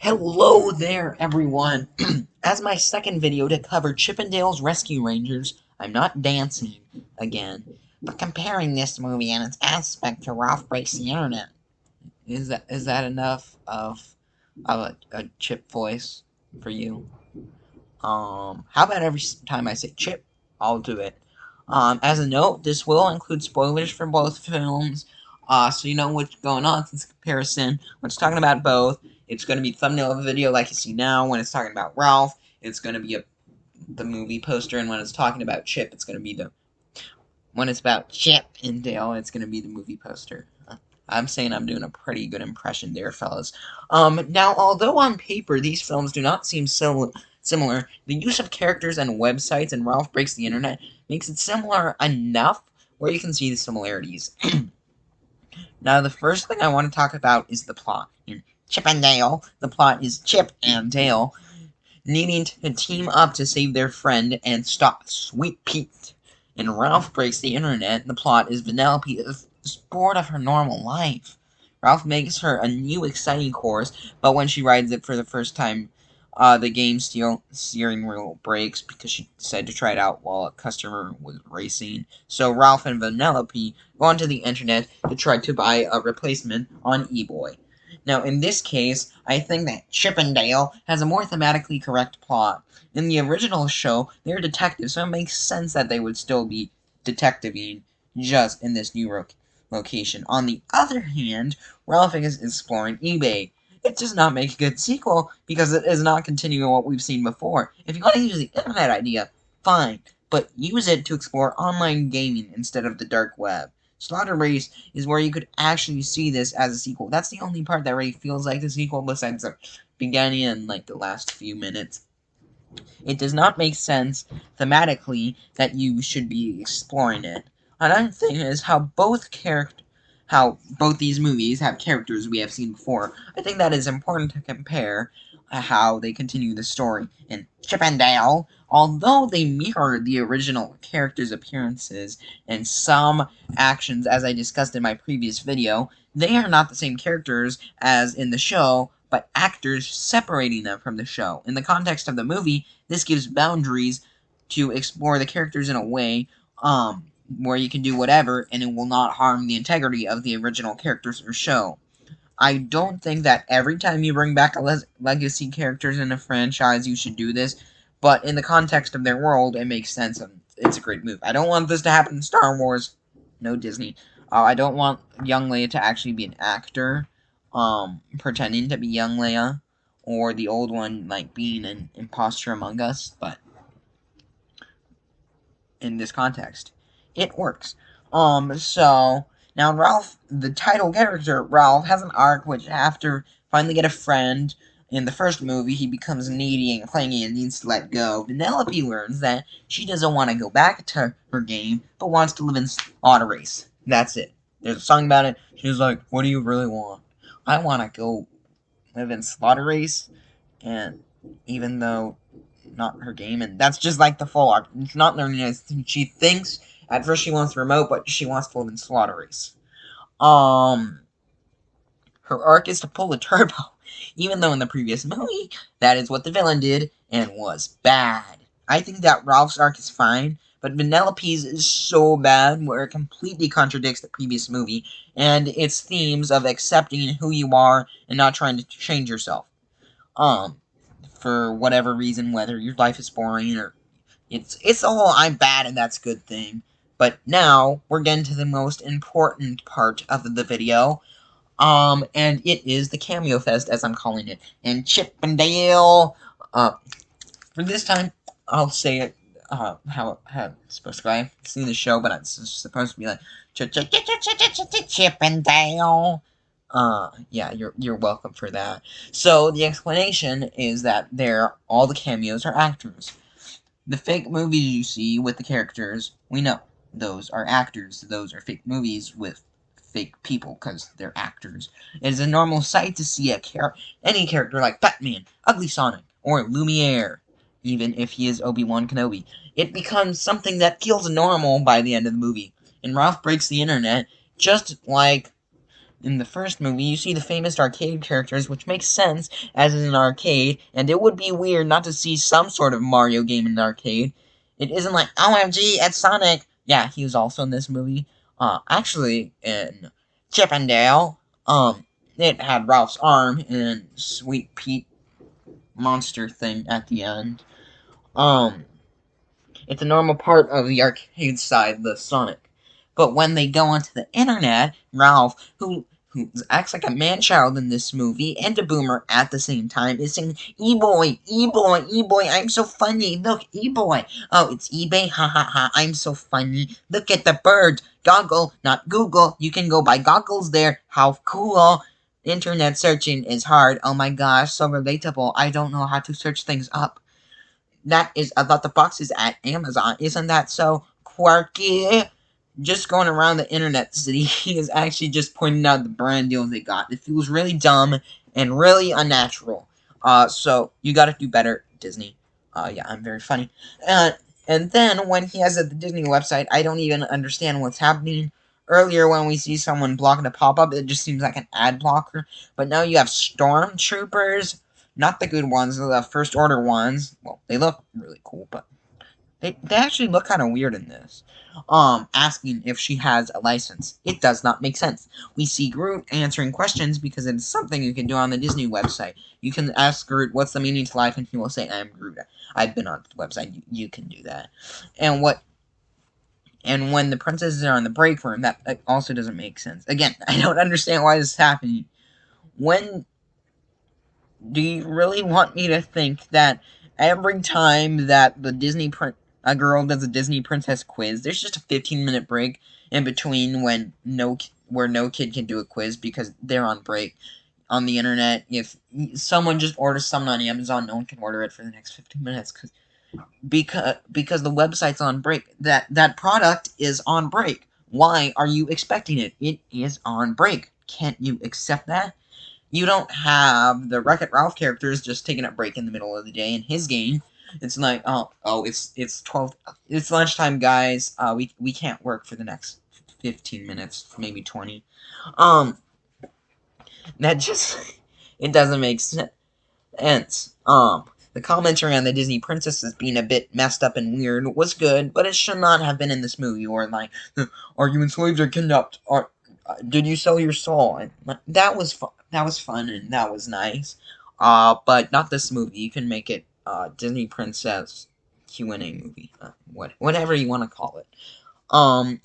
Hello there, everyone! As my second video to cover Chippendale's Rescue Rangers, I'm not dancing again, but comparing this movie and its aspect to Ralph Breaks the Internet. Is that enough of a Chip voice for you? How about every time I say Chip, I'll do it. As a note, this will include spoilers for both films, so you know what's going on since comparison. When it's talking about both, it's going to be thumbnail of a video like you see now. When it's talking about Ralph, it's going to be the movie poster, and when it's talking about Chip, it's going to be when it's about Chip and Dale, it's going to be the movie poster. I'm saying I'm doing a pretty good impression there, fellas. Now, although on paper these films do not seem so similar, the use of characters and websites in Ralph Breaks the Internet makes it similar enough where you can see the similarities. Now, the first thing I want to talk about is the plot. In Chip and Dale, the plot is Chip and Dale needing to team up to save their friend and stop Sweet Pete. In Ralph Breaks the Internet, the plot is Vanellope is bored of her normal life. Ralph makes her a new exciting course, but when she rides it for the first time, the game's steering wheel breaks because she decided to try it out while a customer was racing. So Ralph and Vanellope go onto the internet to try to buy a replacement on eBay. Now, in this case, I think that Chip and Dale has a more thematically correct plot. In the original show, they're detectives, so it makes sense that they would still be detectiving just in this new location. On the other hand, Ralph is exploring eBay. It does not make a good sequel because it is not continuing what we've seen before. If you want to use the internet idea, fine, but use it to explore online gaming instead of the dark web. Slaughter Race is where you could actually see this as a sequel. That's the only part that really feels like a sequel besides the beginning and like the last few minutes. It does not make sense thematically that you should be exploring it. Another thing is how both these movies have characters we have seen before. I think that is important to compare how they continue the story. In Chip and Dale, although they mirror the original characters' appearances and some actions as I discussed in my previous video, they are not the same characters as in the show, but actors separating them from the show. In the context of the movie, this gives boundaries to explore the characters in a way, where you can do whatever, and it will not harm the integrity of the original characters or show. I don't think that every time you bring back a legacy characters in a franchise, you should do this, but in the context of their world, it makes sense, and it's a great move. I don't want this to happen in Star Wars. No Disney. I don't want young Leia to actually be an actor, pretending to be young Leia, or the old one, like, being an imposter among us, but in this context, it works. So, now Ralph, the title character, Ralph, has an arc which after finally get a friend in the first movie, he becomes needy and clingy and needs to let go. Vanellope learns that she doesn't want to go back to her game, but wants to live in Slaughter Race. That's it. There's a song about it. She's like, what do you really want? I want to go live in Slaughter Race, and even though not her game, and that's just like the full arc. It's not learning anything. She thinks at first she wants the remote, but she wants to live in Slaughter Race. Her arc is to pull the turbo, even though in the previous movie, that is what the villain did, and was bad. I think that Ralph's arc is fine, but Vanellope's is so bad where it completely contradicts the previous movie, and its themes of accepting who you are and not trying to change yourself. For whatever reason, whether your life is boring or it's the whole I'm bad and that's good thing. But now we're getting to the most important part of the video, and it is the Cameo Fest, as I'm calling it. And Chip and Dale, for this time, I'll say it how it's supposed to go. I've seen the show, but it's supposed to be like Chip and Dale. Yeah, you're welcome for that. So the explanation is that all the cameos are actors. The fake movies you see with the characters, we know those are actors. Those are fake movies with fake people because they're actors. It is a normal sight to see any character like Batman, Ugly Sonic, or Lumiere, even if he is Obi-Wan Kenobi. It becomes something that feels normal by the end of the movie. And Ralph Breaks the Internet, just like in the first movie, you see the famous arcade characters, which makes sense, as is an arcade, and it would be weird not to see some sort of Mario game in an arcade. It isn't like, OMG, it's Sonic! Yeah, he was also in this movie. Actually, in Chip and Dale, it had Ralph's arm and Sweet Pete monster thing at the end. It's a normal part of the arcade side, the Sonic. But when they go onto the internet, Ralph, who acts like a man-child in this movie and a boomer at the same time, is saying, E-boy, E-boy, E-boy, I'm so funny. Look, E-boy. Oh, it's eBay? Ha ha ha, I'm so funny. Look at the bird. Goggle, not Google. You can go buy goggles there. How cool. Internet searching is hard. Oh my gosh, so relatable. I don't know how to search things up. That is about the boxes at Amazon. Isn't that so quirky? Just going around the internet city, he is actually just pointing out the brand deals they got. It feels really dumb and really unnatural. So you gotta do better, Disney. Yeah, I'm very funny. And then when he has at the Disney website, I don't even understand what's happening. Earlier, when we see someone blocking a pop-up, it just seems like an ad blocker. But now you have stormtroopers, not the good ones, the first order ones. Well, they look really cool, but they actually look kind of weird in this. Asking if she has a license. It does not make sense. We see Groot answering questions because it's something you can do on the Disney website. You can ask Groot, what's the meaning to life, and he will say, I'm Groot. I've been on the website. You can do that. And when the princesses are in the break room, that also doesn't make sense. Again, I don't understand why this is happening. When do you really want me to think that every time that a girl does a Disney princess quiz, there's just a 15-minute break in between where no kid can do a quiz because they're on break on the internet? If someone just orders something on Amazon, no one can order it for the next 15 minutes because the website's on break. That product is on break. Why are you expecting it? It is on break. Can't you accept that? You don't have the Wreck-It Ralph characters just taking a break in the middle of the day in his game. It's like, it's lunchtime, guys. We can't work for the next 15 minutes, maybe 20. That just it doesn't make sense. The commentary on the Disney princesses being a bit messed up and weird was good, but it should not have been in this movie. Or like, are you enslaved or kidnapped? Or did you sell your soul? And that was fun. That was fun and that was nice. But not this movie. You can make it Disney Princess Q&A movie. Whatever you want to call it.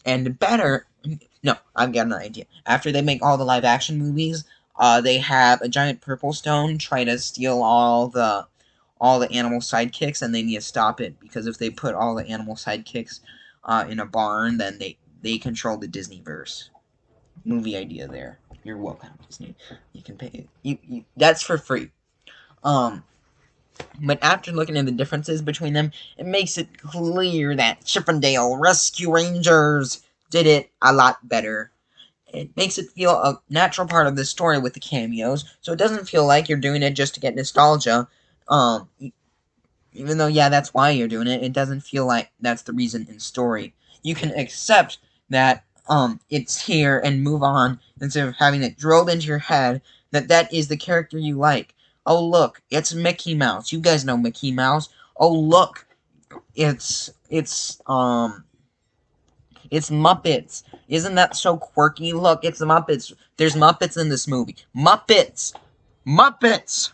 And better. No, I've got an idea. After they make all the live action movies, they have a giant purple stone try to steal all the animal sidekicks, and they need to stop it because if they put all the animal sidekicks in a barn, then they control the Disneyverse. Movie idea there. You're welcome, Disney. You can pay you that's for free. But after looking at the differences between them, it makes it clear that Chip and Dale Rescue Rangers did it a lot better. It makes it feel a natural part of the story with the cameos, so it doesn't feel like you're doing it just to get nostalgia. Even though, yeah, that's why you're doing it, it doesn't feel like that's the reason in story. You can accept that it's here and move on instead of having it drilled into your head that is the character you like. Oh, look, it's Mickey Mouse. You guys know Mickey Mouse. Oh, look, it's Muppets. Isn't that so quirky? Look, it's Muppets. There's Muppets in this movie. Muppets! Muppets!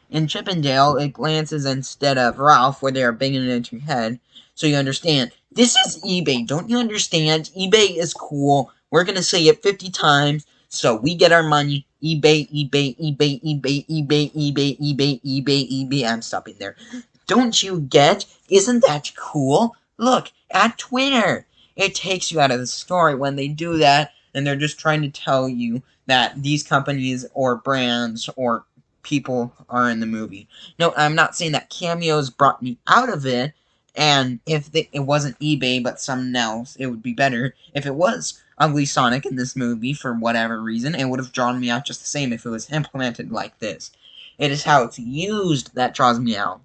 In Chip and Dale, it glances instead of Ralph where they are banging it into your head. So you understand. This is eBay. Don't you understand? eBay is cool. We're going to say it 50 times so we get our money. eBay, eBay, eBay, eBay, eBay, eBay, eBay, eBay, eBay. I'm stopping there. Don't you get? Isn't that cool? Look, at Twitter. It takes you out of the story when they do that, and they're just trying to tell you that these companies or brands or people are in the movie. No, I'm not saying that Cameos brought me out of it, and if it wasn't eBay but something else, it would be better. If it was Ugly Sonic in this movie, for whatever reason, it would have drawn me out just the same if it was implemented like this. It is how it's used that draws me out.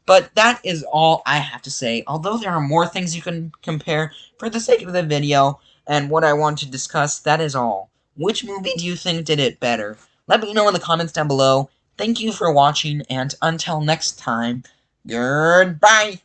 But that is all I have to say. Although there are more things you can compare, for the sake of the video, and what I want to discuss, that is all. Which movie do you think did it better? Let me know in the comments down below. Thank you for watching, and until next time, goodbye!